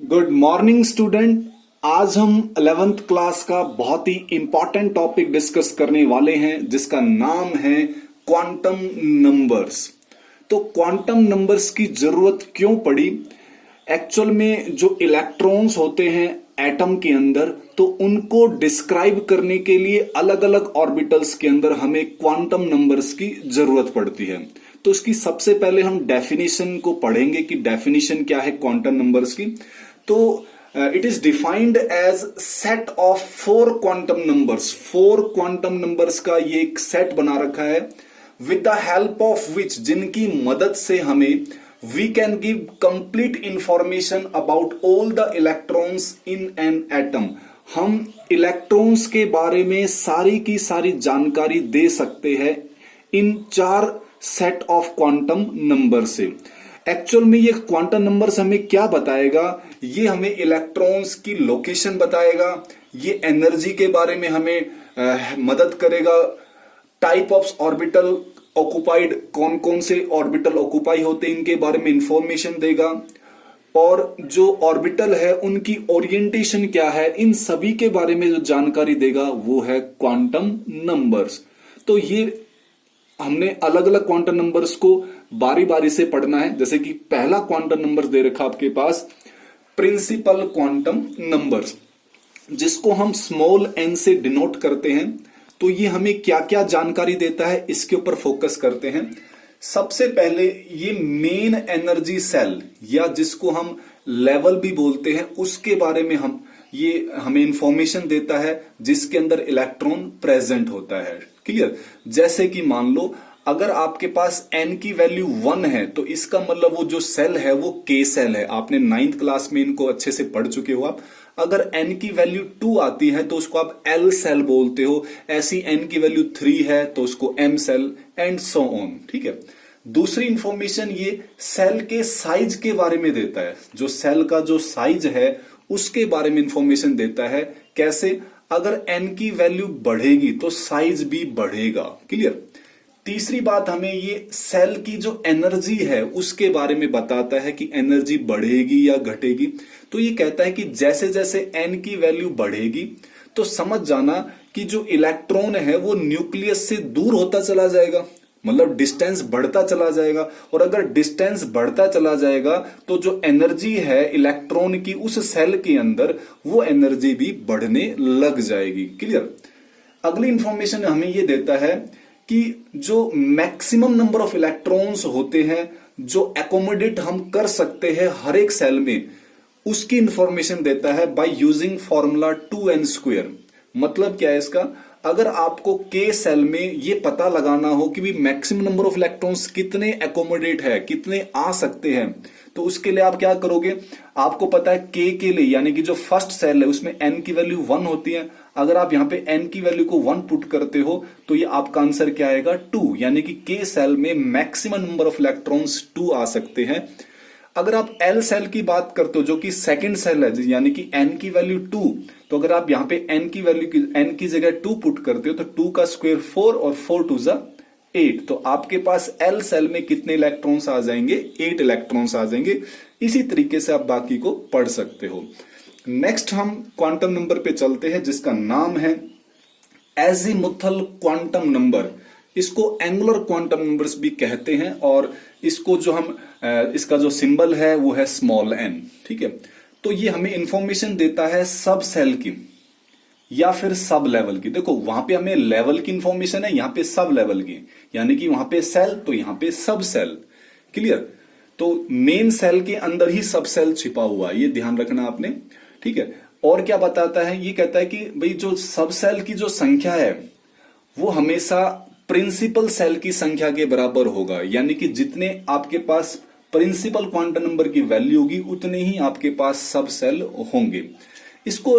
Good morning student. आज हम 11th class का बहुत ही इंपॉर्टेंट टॉपिक डिस्कस करने वाले हैं जिसका नाम है क्वांटम नंबर्स। तो क्वांटम नंबर्स की जरूरत क्यों पड़ी? एक्चुअल में जो इलेक्ट्रॉन्स होते हैं एटम के अंदर, तो उनको डिस्क्राइब करने के लिए अलग अलग ऑर्बिटल्स के अंदर हमें क्वांटम नंबर्स की जरूरत पड़ती है। तो इसकी सबसे पहले हम डेफिनेशन को पढ़ेंगे कि डेफिनेशन क्या है क्वांटम नंबर्स की। तो it is defined as set of four quantum numbers. Four quantum numbers का ये एक सेट बना रखा है with the help of which, जिनकी मदद से हमें we can give complete information about all the electrons in an atom. हम इलेक्ट्रॉन्स के बारे में सारी की सारी जानकारी दे सकते हैं इन चार सेट ऑफ क्वांटम नंबर से। एक्चुअल में ये क्वांटम नंबर्स हमें क्या बताएगा? ये हमें इलेक्ट्रॉन्स की लोकेशन बताएगा, ये एनर्जी के बारे में हमें मदद करेगा, टाइप ऑफ ऑर्बिटल ऑक्युपाइड, कौन कौन से ऑर्बिटल ऑक्युपाई होते हैं इनके बारे में इंफॉर्मेशन देगा, और जो ऑर्बिटल है उनकी ओरिएंटेशन क्या है, इन सभी के बारे में जो जानकारी देगा वो है क्वांटम नंबर्स। तो ये हमने अलग अलग क्वांटम नंबर्स को बारी बारी से पढ़ना है। जैसे कि पहला क्वांटम नंबर दे रखा आपके पास प्रिंसिपल क्वांटम नंबर्स, जिसको हम स्मॉल एन से डिनोट करते हैं। तो ये हमें क्या क्या जानकारी देता है इसके ऊपर फोकस करते हैं। सबसे पहले ये मेन एनर्जी सेल, या जिसको हम लेवल भी बोलते हैं, उसके बारे में हमें इंफॉर्मेशन देता है जिसके अंदर इलेक्ट्रॉन प्रेजेंट होता है। क्लियर? जैसे कि मान लो अगर आपके पास n की वैल्यू 1 है तो इसका मतलब वो जो सेल है वो k सेल है। आपने 9th क्लास में इनको अच्छे से पढ़ चुके हो आप। अगर n की वैल्यू 2 आती है तो उसको आप l सेल बोलते हो। ऐसी n की वैल्यू 3 है तो उसको m shell, and so on. ठीक है। दूसरी इंफॉर्मेशन ये सेल के साइज के बारे में देता है। जो सेल का जो साइज है उसके बारे में इंफॉर्मेशन देता है। कैसे? अगर n की वैल्यू बढ़ेगी तो साइज भी बढ़ेगा। क्लियर? तीसरी बात, हमें ये सेल की जो एनर्जी है उसके बारे में बताता है कि एनर्जी बढ़ेगी या घटेगी। तो ये कहता है कि जैसे जैसे n की वैल्यू बढ़ेगी तो समझ जाना कि जो इलेक्ट्रॉन है वो न्यूक्लियस से दूर होता चला जाएगा, मतलब डिस्टेंस बढ़ता चला जाएगा। और अगर डिस्टेंस बढ़ता चला जाएगा तो जो एनर्जी है इलेक्ट्रॉन की उस सेल के अंदर, वो एनर्जी भी बढ़ने लग जाएगी। क्लियर? अगली इंफॉर्मेशन हमें ये देता है कि जो मैक्सिमम नंबर ऑफ इलेक्ट्रॉन्स होते हैं जो एकोमोडेट हम कर सकते हैं हर एक सेल में, उसकी इंफॉर्मेशन देता है बाय यूजिंग फॉर्मूला 2n²। मतलब क्या है इसका? अगर आपको के सेल में ये पता लगाना हो कि भी मैक्सिमम नंबर ऑफ इलेक्ट्रॉन्स कितने एकोमोडेट है, कितने आ सकते हैं, तो उसके लिए आप क्या करोगे? आपको पता है के लिए, यानी कि जो फर्स्ट सेल है उसमें n की वैल्यू 1 होती है। अगर आप यहाँ पे n की वैल्यू को 1 पुट करते हो तो ये आपका आंसर क्या आएगा? 2। यानी कि के सेल में मैक्सिमम नंबर ऑफ इलेक्ट्रॉन्स 2 आ सकते हैं। अगर आप एल सेल की बात करते हो जो कि सेकंड सेल है, यानी कि n की वैल्यू 2, तो अगर आप यहाँ पे n की वैल्यू n की जगह 2 पुट करते हो तो 2 का स्क्वायर 4 और 4 2 जा 8। तो आपके पास एल सेल में कितने इलेक्ट्रॉन्स आ जाएंगे? 8 इलेक्ट्रॉन्स आ जाएंगे। इसी तरीके से आप बाकी को पढ़ सकते हो। नेक्स्ट हम क्वांटम नंबर पे चलते हैं जिसका नाम है एजीमुथल क्वांटम नंबर। इसको एंगुलर क्वांटम नंबर्स भी कहते हैं, और इसको जो हम इसका जो सिंबल है वो है स्मॉल n। ठीक है। तो ये हमें इंफॉर्मेशन देता है सब सेल की या फिर सब लेवल की। देखो वहां पे हमें लेवल की इंफॉर्मेशन है, यहाँ पे सब लेवल की, यानी कि वहां पे सेल तो यहाँ पे सब सेल। क्लियर? तो मेन सेल के अंदर ही सब सेल छिपा हुआ है, ये ध्यान रखना आपने। ठीक है। और क्या बताता है? ये कहता है कि भाई जो सब सेल की जो संख्या है वो हमेशा प्रिंसिपल सेल की संख्या के बराबर होगा। यानी कि जितने आपके पास प्रिंसिपल क्वांटम नंबर की वैल्यू होगी उतने ही आपके पास सब सेल होंगे। इसको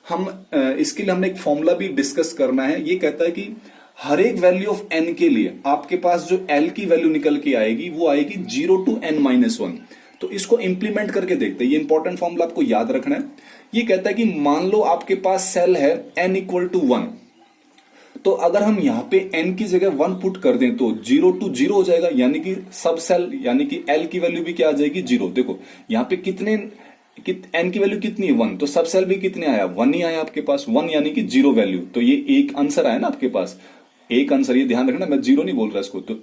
हम इसके लिए हमने एक फॉर्मूला भी डिस्कस करना है। ये कहता है कि हर एक वैल्यू ऑफ n के लिए आपके पास जो l की वैल्यू निकल के आएगी वो आएगी 0 to n-1। तो इसको इंप्लीमेंट करके देखते हैं। ये इंपॉर्टेंट फॉर्मूला आपको याद रखना है। ये कहता है कि मान लो आपके पास सेल है n = 1, तो अगर हम यहाँ पे n की जगह 1 पुट कर दें तो 0 to 0 हो जाएगा, यानी कि सब सेल, यानी कि l की वैल्यू भी क्या आ जाएगी? 0। देखो यहाँ पे कितने एन की वैल्यू कितनी है 1, तो सब सेल भी कितने आया 1 ही आया आपके पास, 1 यानी कि 0 वैल्यू। तो ये एक आंसर आया ना आपके पास, एक आंसर, ये ध्यान रखना मैं 0 नहीं बोल रहा इसको। तो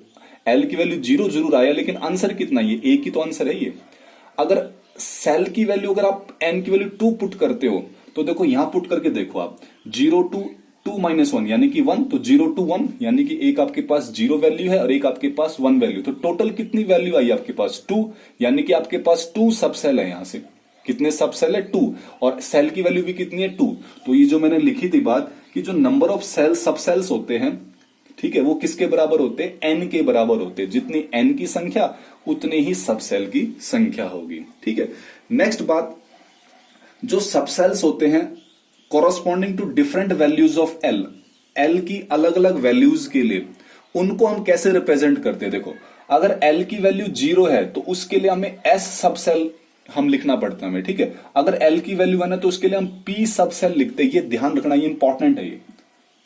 एल की वैल्यू 0 जरूर आया, लेकिन आंसर कितना, ये एक ही तो आंसर है ये। अगर सेल की वैल्यू, अगर आप एन की वैल्यू 2 पुट करते हो तो देखो यहां पुट करके देखो आप, 0 टू 2 माइनस 1 यानी कि 1, तो 0 टू 1 यानी कि एक आपके पास 0 वैल्यू है और एक आपके पास 1 वैल्यू, तो टोटल कितनी वैल्यू आई आपके पास 2, यानी कि आपके पास 2 सब सेल है। यहां से कितने सब सेल है 2, और सेल की वैल्यू भी कितनी है 2। तो ये जो मैंने लिखी थी बात कि जो नंबर ऑफ सेल सब सेल्स होते हैं, ठीक है, वो किसके बराबर होते हैं, एन के बराबर होते हैं। जितनी एन की संख्या उतने ही सब सेल की संख्या होगी। ठीक है, नेक्स्ट बात, जो सब सेल्स होते हैं corresponding to different values of L, L की अलग अलग वैल्यूज के लिए उनको हम कैसे रिप्रेजेंट करते हैं। देखो अगर एल की वैल्यू 0 है तो उसके लिए हमें एस सब सेल हम लिखना पड़ता है हमें, ठीक है। अगर एल की वैल्यू 1 है तो उसके लिए हम पी सब सेल लिखते हैं। ये ध्यान रखना, ये इंपॉर्टेंट है ये,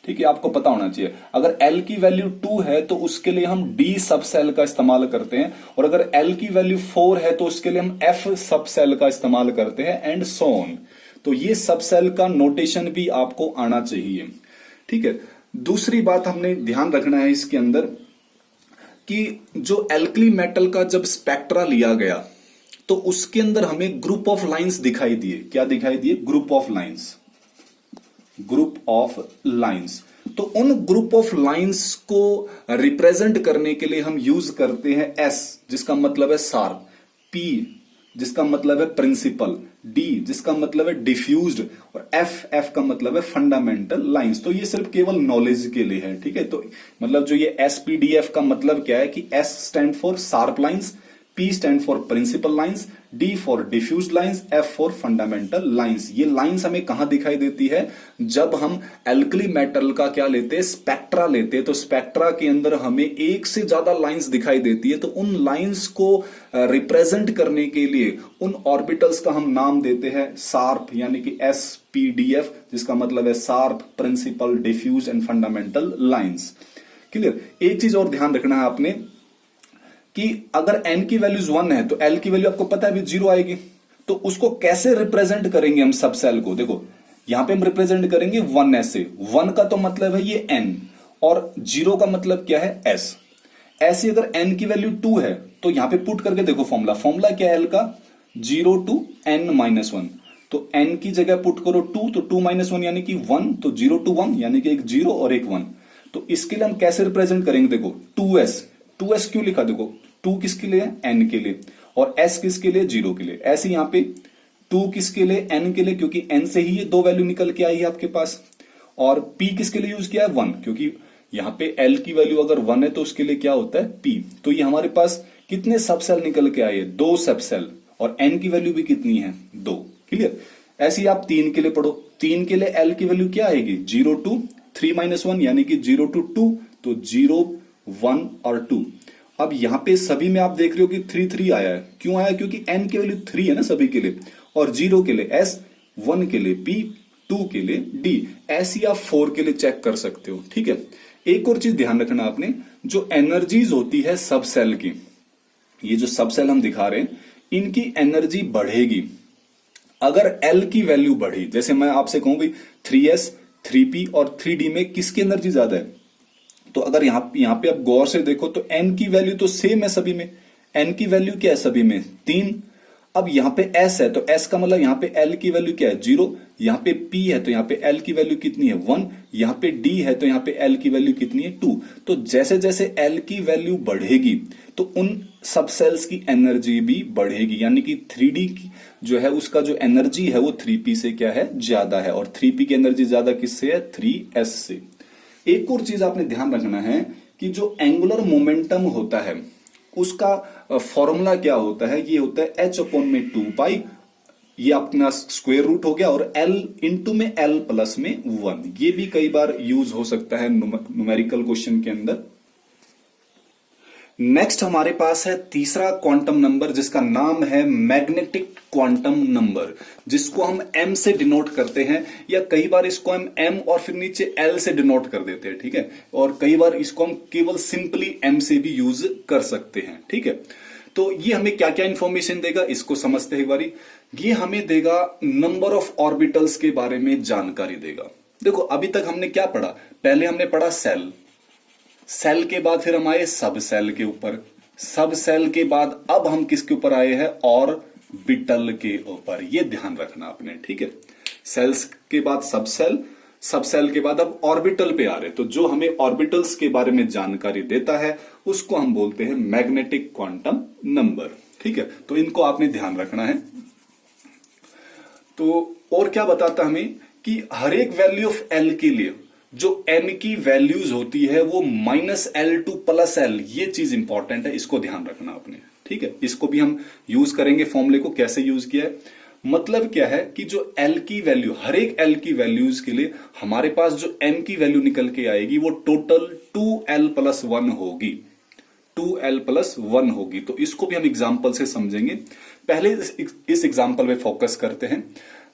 ठीक है, आपको पता होना चाहिए। अगर एल की वैल्यू 2 है तो उसके लिए हम डी सब सेल का इस्तेमाल करते हैं, और अगर एल की वैल्यू 4 है तो उसके लिए हम एफ सब सेल का इस्तेमाल करते हैं, एंड सो ऑन। तो ये सब सेल का नोटेशन भी आपको आना चाहिए, ठीक है। दूसरी बात हमने ध्यान रखना है इसके अंदर कि जो एल्कली मेटल का जब स्पेक्ट्रा लिया गया तो उसके अंदर हमें ग्रुप ऑफ लाइंस दिखाई दिए। क्या दिखाई दिए, group of lines, group of lines. तो उन ग्रुप ऑफ लाइंस को रिप्रेजेंट करने के लिए हम यूज करते हैं एस जिसका मतलब है शार्प, पी जिसका मतलब है प्रिंसिपल, डी जिसका मतलब है डिफ्यूज्ड, और एफ, एफ का मतलब है फंडामेंटल लाइंस। तो ये सिर्फ केवल नॉलेज के लिए है, ठीक है। तो मतलब जो ये एसपीडीएफ का मतलब क्या है कि S stand for sharp lines, P stand for principal lines, D for diffuse lines, F for fundamental lines. ये लाइंस हमें कहां दिखाई देती है, जब हम एल्कली मेटल का क्या लेते हैं, स्पेक्ट्रा लेते हैं। तो स्पेक्ट्रा के अंदर हमें एक से ज्यादा लाइंस दिखाई देती है, तो उन लाइंस को रिप्रेजेंट करने के लिए उन ऑर्बिटल्स का हम नाम देते हैं शार्प, यानी कि SPDF जिसका मतलब है sharp, principal, diffuse and fundamental lines. Clear. एक चीज और ध्यान रखना है आपने कि अगर n की वैल्यूज 1 है तो l की वैल्यू आपको पता है अभी 0 आएगी, तो उसको कैसे रिप्रेजेंट करेंगे हम सब सेल को। देखो यहां पे हम रिप्रेजेंट करेंगे 1 ऐसे, 1 का तो मतलब है ये n और 0 का मतलब क्या है s। ऐसे अगर n की वैल्यू 2 है तो यहां पे पुट करके देखो फॉर्मूला क्या है l का, 0 टू n माइनस 1। तो n की जगह पुट करो 2, तो 2 माइनस 1 यानी कि 1, तो 0 टू 1 यानी कि एक 0 और एक 1। तो इसके लिए हम कैसे रिप्रेजेंट करेंगे, देखो 2s क्यों लिखा, देखो 2 किसके लिए, n के लिए, और s किसके लिए, 0 के लिए। ऐसे यहां पे 2 किसके लिए, n के लिए, क्योंकि n से ही ये दो वैल्यू निकल के आई है आपके पास। और p किसके लिए यूज किया है, 1, क्योंकि यहां पे l की वैल्यू अगर 1 है तो उसके लिए क्या होता है p। तो ये हमारे पास कितने सब सेल निकल के आए, 2 सब सेल, और n की वैल्यू भी कितनी है, 2। क्लियर। ऐसे ही आप 3 के लिए पढ़ो, 3 के लिए l की वैल्यू क्या आएगी, 0 टू 3 माइनस 1 यानी कि 0 टू 2, तो 0, 1 और 2। अब यहां पे सभी में आप देख रहे हो कि 3 3 आया है, क्यों आया, क्योंकि n की वैल्यू 3 है ना सभी के लिए, और 0 के लिए s, 1 के लिए p, 2 के लिए d। ऐसी आप 4 के लिए चेक कर सकते हो, ठीक है। एक और चीज ध्यान रखना आपने, जो एनर्जीज होती है सब सेल की, ये जो सब सेल हम दिखा रहे हैं इनकी एनर्जी बढ़ेगी अगर l की वैल्यू बढ़ी। जैसे मैं आपसे कहूं भाई 3s, 3p और 3d में किसकी एनर्जी ज्यादा है, तो अगर यहां पे आप गौर से देखो तो n की वैल्यू तो सेम है सभी में, n की वैल्यू क्या है सभी में, 3। अब यहां पे s है तो s का मतलब यहां पे l की वैल्यू क्या है, 0। यहां पे p है तो यहां पे l की वैल्यू कितनी है, 1। यहां पे d है तो यहां पे l की वैल्यू कितनी है, 2। तो जैसे जैसे l की वैल्यू बढ़ेगी तो उन सब सेल्स की एनर्जी भी बढ़ेगी, यानी कि 3d की जो है उसका जो एनर्जी है वो 3p से क्या है, ज्यादा है, और 3p की एनर्जी ज्यादा किससे है, 3s से। एक और चीज आपने ध्यान रखना है कि जो एंगुलर मोमेंटम होता है उसका फॉर्मूला क्या होता है, ये होता है h/2π, ये अपना स्क्वायर रूट हो गया, और l इंटू में l प्लस में 1। ये भी कई बार यूज हो सकता है न्यूमेरिकल क्वेश्चन के अंदर। नेक्स्ट हमारे पास है तीसरा क्वांटम नंबर जिसका नाम है मैग्नेटिक क्वांटम नंबर, जिसको हम m से डिनोट करते हैं, या कई बार इसको हम m और फिर नीचे l से डिनोट कर देते हैं, ठीक है। और कई बार इसको हम केवल सिंपली m से भी यूज कर सकते हैं, ठीक है। तो ये हमें क्या क्या इंफॉर्मेशन देगा इसको समझते हैं एक बारी। ये हमें देगा नंबर ऑफ ऑर्बिटल्स के बारे में जानकारी देगा। देखो अभी तक हमने क्या पढ़ा, पहले हमने पढ़ा सेल, सेल के बाद फिर हम आए सब सेल के ऊपर, सब सेल के बाद अब हम किसके ऊपर आए हैं, ऑर्बिटल के ऊपर। ये ध्यान रखना आपने, ठीक है। सेल्स के बाद सब सेल, सब सेल के बाद अब ऑर्बिटल पे आ रहे। तो जो हमें ऑर्बिटल्स के बारे में जानकारी देता है उसको हम बोलते हैं मैग्नेटिक क्वांटम नंबर, ठीक है। तो इनको आपने ध्यान रखना है। तो और क्या बताता हमें कि हर एक वैल्यू ऑफ एल के लिए जो एन की वैल्यूज होती है वो -L टू +L, ये चीज इंपॉर्टेंट है, इसको ध्यान रखना आपने, ठीक है। इसको भी हम यूज करेंगे, फॉर्मूले को कैसे यूज किया है। मतलब क्या है कि जो L की वैल्यू, हर एक L की वैल्यूज के लिए हमारे पास जो M की वैल्यू निकल के आएगी वो टोटल 2L+1 होगी, 2L+1 होगी। तो इसको भी हम एग्जाम्पल से समझेंगे। पहले इस एग्जाम्पल में फोकस करते हैं।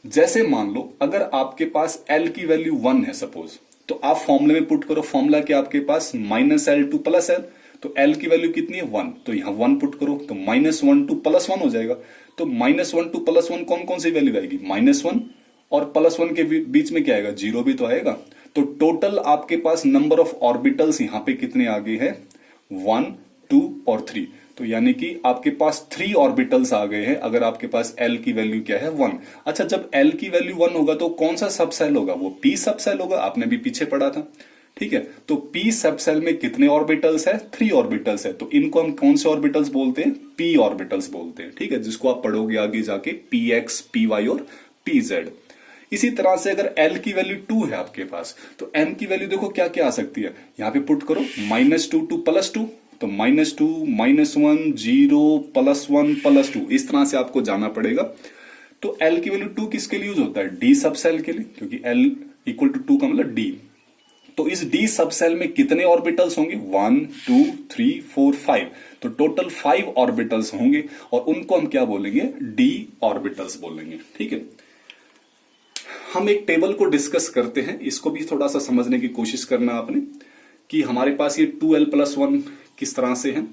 जैसे मान लो अगर आपके पास L की वैल्यू 1 है सपोज, तो आप फॉर्मूले में पुट करो, फॉर्मूला क्या आपके पास -L टू +L, तो L की वैल्यू कितनी है 1, तो यहां 1 पुट करो तो -1 टू +1 हो जाएगा। तो -1 टू +1 कौन कौन सी वैल्यू आएगी, -1 और +1 के बीच में क्या आएगा, 0 भी तो आएगा। तो टोटल आपके पास नंबर ऑफ ऑर्बिटल्स यहां पे कितने आ गए हैं, 1, 2 और 3। तो यानी कि आपके पास 3 ऑर्बिटल्स आ गए हैं अगर आपके पास L की वैल्यू क्या है 1। अच्छा, जब L की वैल्यू 1 होगा तो कौन सा सब सेल होगा, वो p सब सेल होगा, आपने भी पीछे पढ़ा था, ठीक है। तो p सब सेल में कितने ऑर्बिटल्स है, 3 ऑर्बिटल्स है। तो इनको हम कौन से ऑर्बिटल्स बोलते हैं, p ऑर्बिटल्स बोलते हैं, ठीक है, जिसको आप पढ़ोगे आगे जाके px, py और pz। इसी तरह से अगर L की वैल्यू 2 है आपके पास, तो M की वैल्यू देखो क्या क्या आ सकती है, यहां पे पुट करो -2 टू +2, तो -2, -1, 0, +1, +2, इस तरह से आपको जाना पड़ेगा। तो L की वैल्यू 2 किसके लिए यूज होता है, D सब सेल के लिए, क्योंकि L = 2 का मतलब D। तो इस D सब सेल में कितने ऑर्बिटल्स होंगे, 1, 2, 3, 4, 5। तो टोटल 5 ऑर्बिटल्स होंगे और उनको हम क्या बोलेंगे, D ऑर्बिटल्स बोलेंगे, ठीक है। हम एक टेबल को डिस्कस करते हैं, इसको भी थोड़ा सा समझने की कोशिश करना आपने कि हमारे पास ये 2L+1 किस तरह से है,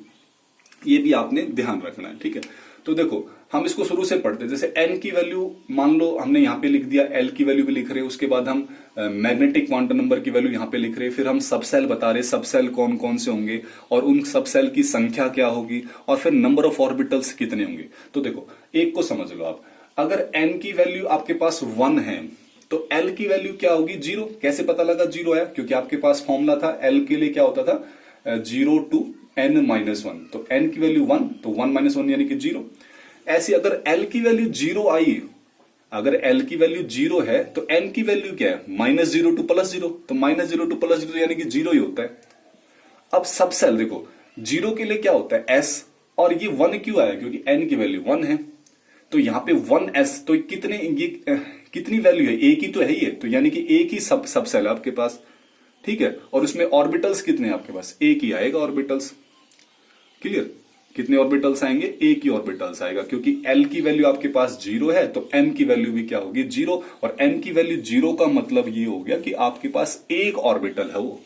ये भी आपने ध्यान रखना है, ठीक है। तो देखो हम इसको शुरू से पढ़ते हैं। जैसे n की वैल्यू मान लो हमने यहां पे लिख दिया, L की वैल्यू भी लिख रहे हैं, उसके बाद हम मैग्नेटिक क्वांटम नंबर की वैल्यू यहां पे लिख रहे हैं, फिर हम सब सेल बता रहे, सब सेल कौन कौन से होंगे और उन सब सेल की संख्या क्या होगी और फिर नंबर ऑफ ऑर्बिटल्स कितने होंगे। तो देखो एक को समझ लो आप, अगर n की वैल्यू आपके पास 1 है तो L की वैल्यू क्या होगी, 0। कैसे पता लगा 0 आया, क्योंकि आपके पास फॉर्मूला था L के लिए क्या होता था, 0 टू n-1। तो n की वैल्यू 1, तो 1 - 1 यानी कि 0। ऐसे अगर L की वैल्यू 0 आई, अगर L की वैल्यू 0 है तो n की वैल्यू क्या है, -0 टू +0, तो -0 टू +0 यानी कि 0 ही होता है। अब सब सेल देखो 0 के लिए क्या होता है S, और ये 1 क्यों आया, क्योंकि n की वैल्यू 1 है। तो यहाँ पे 1s, तो कितने ये कितनी वैल्यू है, एक ही तो है ये, तो यानी कि एक ही सब सेल है आपके पास, ठीक है। और उसमें ऑर्बिटल्स कितने हैं आपके पास, एक ही आएगा ऑर्बिटल्स, क्लियर। कितने ऑर्बिटल्स आएंगे, एक ही ऑर्बिटल्स आएगा, क्योंकि L की वैल्यू आपके पास 0 है तो M की वैल्यू भी क्या होगी, 0। और M की वैल्यू 0 का मतलब ये हो गया कि आपके पास एक ऑर्बिटल है वो।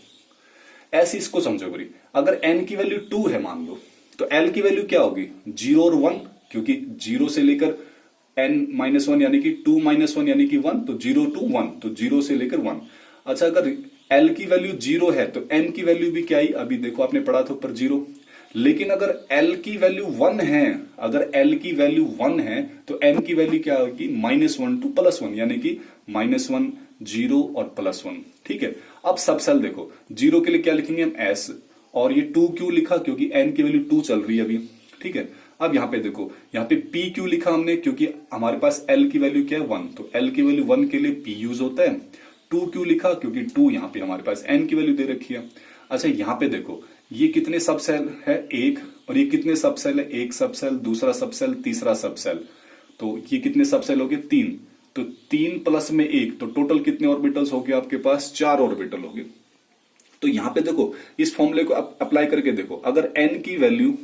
ऐसे इसको समझो बुरी, अगर n की वैल्यू 2 है मान लो, तो L की वैल्यू क्या होगी, 0 और 1, क्योंकि 0 से लेकर n-1 यानी कि 2 - 1 यानी कि 1, तो 0 to 1, तो 0 से लेकर 1। अच्छा, अगर L की वैल्यू 0 है तो n की वैल्यू भी क्या आई, अभी देखो आपने पढ़ा था ऊपर 0। लेकिन अगर L की वैल्यू 1 है, अगर L की वैल्यू 1 है तो n की वैल्यू क्या होगी, -1 टू +1 यानी कि -1, 0 और +1, ठीक है। अब सब सेल देखो 0 के लिए क्या लिखेंगे हम, S, और ये 2 क्यों लिखा, क्योंकि n की वैल्यू 2 चल रही है अभी, ठीक है। अब यहाँ पे देखो, यहाँ पे p क्यों लिखा हमने, क्योंकि हमारे पास L की वैल्यू क्या है 1, तो L की वैल्यू 1 के लिए p यूज होता है। 2 क्यों लिखा, क्योंकि 2 यहाँ पे हमारे पास n की वैल्यू दे रखी है। अच्छा, यहाँ पे देखो ये कितने सब सेल है, एक, और ये कितने सब सेल है, एक सब सेल, दूसरा सब सेल, तीसरा सब सेल, तो ये कितने सब सेल हो गए, 3। तो 3 प्लस में 1, तो टोटल कितने ऑर्बिटल्स हो गए आपके पास, 4 ऑर्बिटल हो गए। तो यहाँ पे देखो इस फॉर्मूले को अप्लाई करके देखो, अगर n की वैल्यू,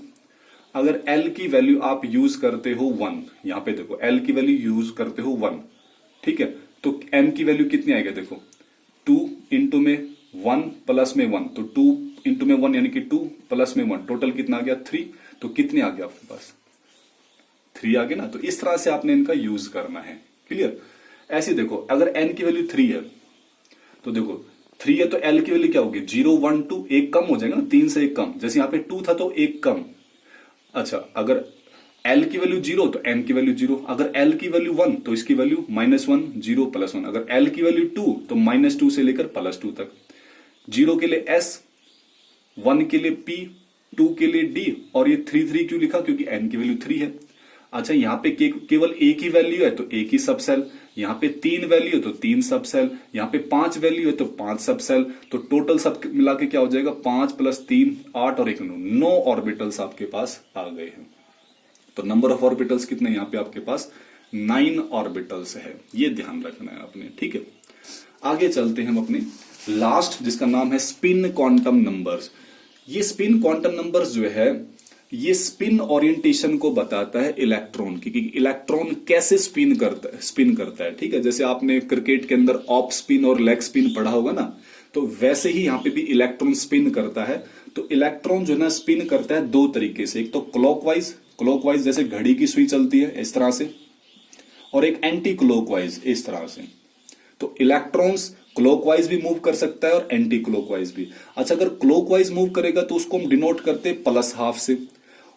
अगर L की वैल्यू आप यूज करते हो 1, यहाँ पे देखो L की वैल्यू यूज करते हो 1, ठीक है, तो M की वैल्यू कितनी आएगी, देखो 2 इंटू में 1 प्लस में 1, तो 2 इंटू में 1 यानी कि 2 प्लस में 1, टोटल कितना आ गया 3। तो कितने आ गया आपके पास, 3 आ गया ना, तो इस तरह से आपने इनका यूज करना है। क्लियर? ऐसे देखो, अगर n की वैल्यू 3 है तो देखो 3 है तो l की वैल्यू क्या होगी, 0 1 2, एक कम हो जाएगा ना, 3 से एक कम। जैसे यहाँ पे 2 था तो एक कम। अच्छा, अगर l की वैल्यू 0 तो n की वैल्यू 0, अगर l की वैल्यू 1 तो इसकी वैल्यू -1, 0 +1, अगर l की वैल्यू 2 तो -2 से लेकर +2 तक। 0 के लिए s, 1 के लिए p, 2 के लिए d, और ये 3 क्यों लिखा, क्योंकि n की वैल्यू 3 है। अच्छा, यहाँ पे केवल एक ही वैल्यू है तो एक ही सब सेल, यहाँ पे 3 वैल्यू है तो 3 सब सेल, यहाँ पे 5 वैल्यू है तो 5 सब सेल। तो टोटल सब मिला के क्या हो जाएगा, 5 + 3 8 और 1 9 ऑर्बिटल्स आपके पास आ गए हैं। तो नंबर ऑफ ऑर्बिटल्स कितने, यहाँ पे आपके पास 9 ऑर्बिटल्स है, ये ध्यान रखना है आपने। ठीक है, आगे चलते हैं हम अपने लास्ट, जिसका नाम है स्पिन क्वांटम नंबर्स। ये स्पिन क्वांटम नंबर्स जो है, ये स्पिन ओरिएंटेशन को बताता है इलेक्ट्रॉन की, कि इलेक्ट्रॉन कैसे स्पिन करता है। ठीक है, जैसे आपने क्रिकेट के अंदर ऑफ स्पिन और लेग स्पिन पढ़ा होगा ना, तो वैसे ही यहाँ पे भी इलेक्ट्रॉन स्पिन करता है। तो इलेक्ट्रॉन जो है ना स्पिन करता है दो तरीके से, एक तो क्लॉकवाइज जैसे घड़ी की सुई चलती है इस तरह से, और एक एंटी क्लॉकवाइज इस तरह से। तो इलेक्ट्रॉन्स क्लॉकवाइज भी मूव कर सकता है और एंटी क्लॉकवाइज भी। अच्छा, अगर क्लॉकवाइज मूव करेगा तो उसको हम डिनोट करते हैं +½ से,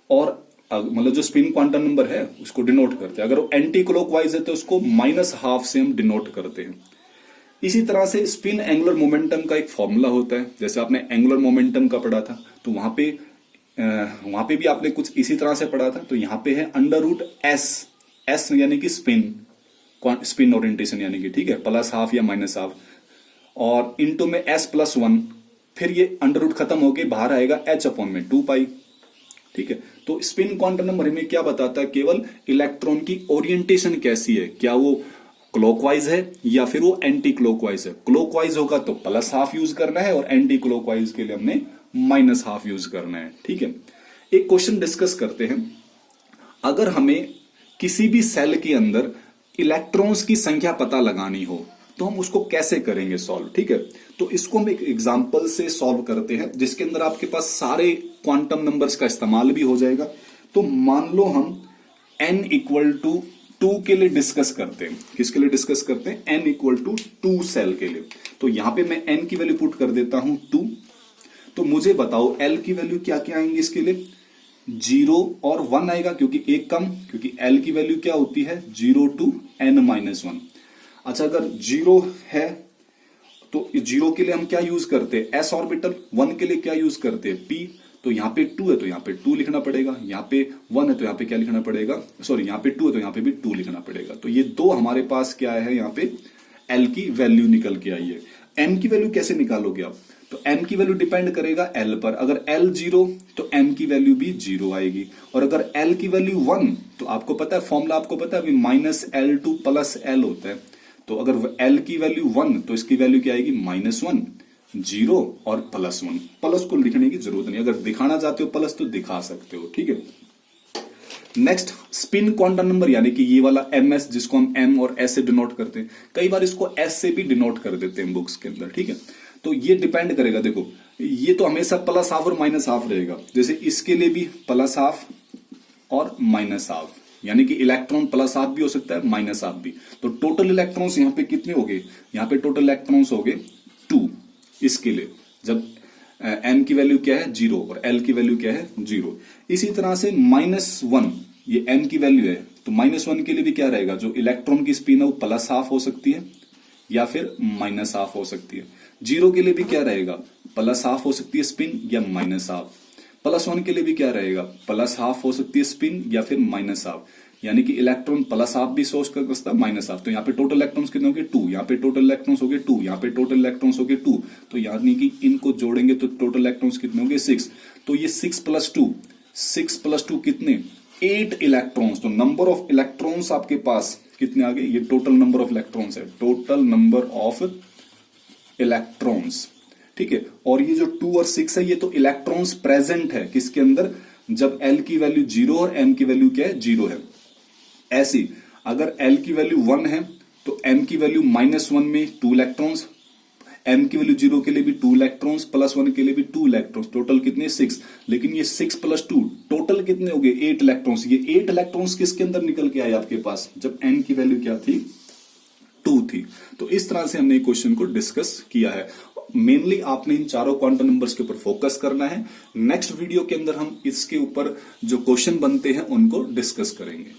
और मतलब जो स्पिन क्वांटम नंबर है उसको डिनोट करते हैं। अगर वो एंटी क्लॉकवाइज है तो उसको -½ से हम डिनोट करते हैं। इसी तरह से स्पिन एंगुलर मोमेंटम का एक फॉर्मूला होता है, जैसे आपने एंगुलर मोमेंटम का पढ़ा था, तो वहां पे भी आपने कुछ इसी तरह से पढ़ा था। तो यहाँ पे है √S यानी कि स्पिन ओरिएंटेशन यानी कि, ठीक है, +½ या -½ और इनटू में S+1, फिर ये अंडर खत्म होके बाहर आएगा H/2π। ठीक है, तो स्पिन क्वांटम नंबर हमें क्या बताता है, केवल इलेक्ट्रॉन की ओरिएंटेशन कैसी है, क्या वो क्लॉकवाइज है या फिर वो एंटी क्लॉकवाइज है। क्लॉकवाइज होगा तो +½ यूज करना है, और एंटी क्लॉकवाइज के लिए हमने -½ यूज करना है। ठीक है, एक क्वेश्चन डिस्कस करते हैं। अगर हमें किसी भी सेल के अंदर इलेक्ट्रॉन्स की संख्या पता लगानी हो तो हम उसको कैसे करेंगे सॉल्व। ठीक है, तो इसको हम एक एग्जांपल से सॉल्व करते हैं, जिसके अंदर आपके पास सारे क्वांटम नंबर्स का इस्तेमाल भी हो जाएगा। तो मान लो हम n = 2 के लिए डिस्कस करते हैं। किसके लिए डिस्कस करते हैं, n = 2 सेल के लिए। तो यहां पे मैं n की वैल्यू पुट कर देता हूं 2। तो मुझे बताओ l की वैल्यू क्या क्या आएंगे इसके लिए, 0 और 1 आएगा, क्योंकि एक कम, क्योंकि l की वैल्यू क्या होती है 0 to n-1। अच्छा, अगर 0 है तो 0 के लिए हम क्या यूज करते हैं, s ऑर्बिटल। 1 के लिए क्या यूज करते हैं, p। तो यहाँ पे 2 है तो यहाँ पे 2 लिखना पड़ेगा, यहाँ पे 1 है तो यहाँ पे क्या लिखना पड़ेगा, सॉरी यहाँ पे 2 है तो यहाँ पे भी 2 लिखना पड़ेगा। तो ये दो हमारे पास क्या है, यहाँ पे l की वैल्यू निकल के आई है। m की वैल्यू कैसे निकालोगे आप, तो m की वैल्यू डिपेंड करेगा l पर। अगर l 0 तो m की वैल्यू भी 0 आएगी, और अगर l की वैल्यू 1 तो आपको पता है फॉर्मूला, आपको पता है -L2 + L होता है। तो अगर l की वैल्यू 1 तो इसकी वैल्यू क्या आएगी, -1, 0 और +1। प्लस को लिखने की जरूरत नहीं, अगर दिखाना चाहते हो प्लस तो दिखा सकते हो। ठीक है, नेक्स्ट स्पिन क्वांटम नंबर, यानी कि ये वाला ms, जिसको हम m और s से डिनोट करते हैं। कई बार इसको s से भी डिनोट कर देते हैं बुक्स के अंदर। ठीक है, तो ये डिपेंड करेगा, देखो ये तो हमेशा +½ और -½ रहेगा। जैसे इसके लिए भी +½ और -½ यानी कि इलेक्ट्रॉन +½ भी हो सकता है, -½ भी। तो टोटल इलेक्ट्रॉन्स यहाँ पे कितने हो गए, यहाँ पे टोटल इलेक्ट्रॉन्स हो गए 2 इसके लिए, जब m की वैल्यू क्या है 0 और l की वैल्यू क्या है 0। इसी तरह से -1, ये m की वैल्यू है, तो -1 के लिए भी क्या रहेगा, जो इलेक्ट्रॉन की स्पिन है वो +½ हो सकती है या फिर -½ हो सकती है। 0 के लिए भी क्या रहेगा, +½ हो सकती है स्पिन या -½ +1 के लिए भी क्या रहेगा, +½ हो सकती है स्पिन या फिर -½ यानी कि इलेक्ट्रॉन +½ भी सोच कर सकता है, -½ तो यहाँ पे टोटल इलेक्ट्रॉन्स कितने हो गए 2, यहाँ पे टोटल इलेक्ट्रॉन्स हो गए 2, यहाँ पे टोटल इलेक्ट्रॉन्स हो गए 2। तो यानी कि इनको जोड़ेंगे तो टोटल इलेक्ट्रॉन्स कितने हो गए 6। तो ये 6 + 2 कितने, 8 इलेक्ट्रॉन्स। तो नंबर ऑफ इलेक्ट्रॉन्स आपके पास कितने आ गए, ये टोटल नंबर ऑफ इलेक्ट्रॉन्स है, टोटल नंबर ऑफ इलेक्ट्रॉन्स। ठीक है, और ये जो 2 और 6 है ये तो इलेक्ट्रॉन्स प्रेजेंट है किसके अंदर, जब l की वैल्यू 0 और m की वैल्यू क्या है 0 है। ऐसी अगर l की वैल्यू 1 है तो m की वैल्यू -1 में 2 इलेक्ट्रॉन्स, m की वैल्यू 0 के लिए भी 2 इलेक्ट्रॉन्स, +1 के लिए भी 2 इलेक्ट्रॉन्स, टोटल कितने 6। लेकिन ये 6 + 2 टोटल कितने हो गए 8 इलेक्ट्रॉन्स। ये 8 इलेक्ट्रॉन्स किसके अंदर निकल के आए आपके पास, जब n की वैल्यू क्या थी 2 थी। तो इस तरह से हमने क्वेश्चन को डिस्कस किया है। मेनली आपने इन चारों क्वांटम नंबर्स के ऊपर फोकस करना है। नेक्स्ट वीडियो के अंदर हम इसके ऊपर जो क्वेश्चन बनते हैं उनको डिस्कस करेंगे।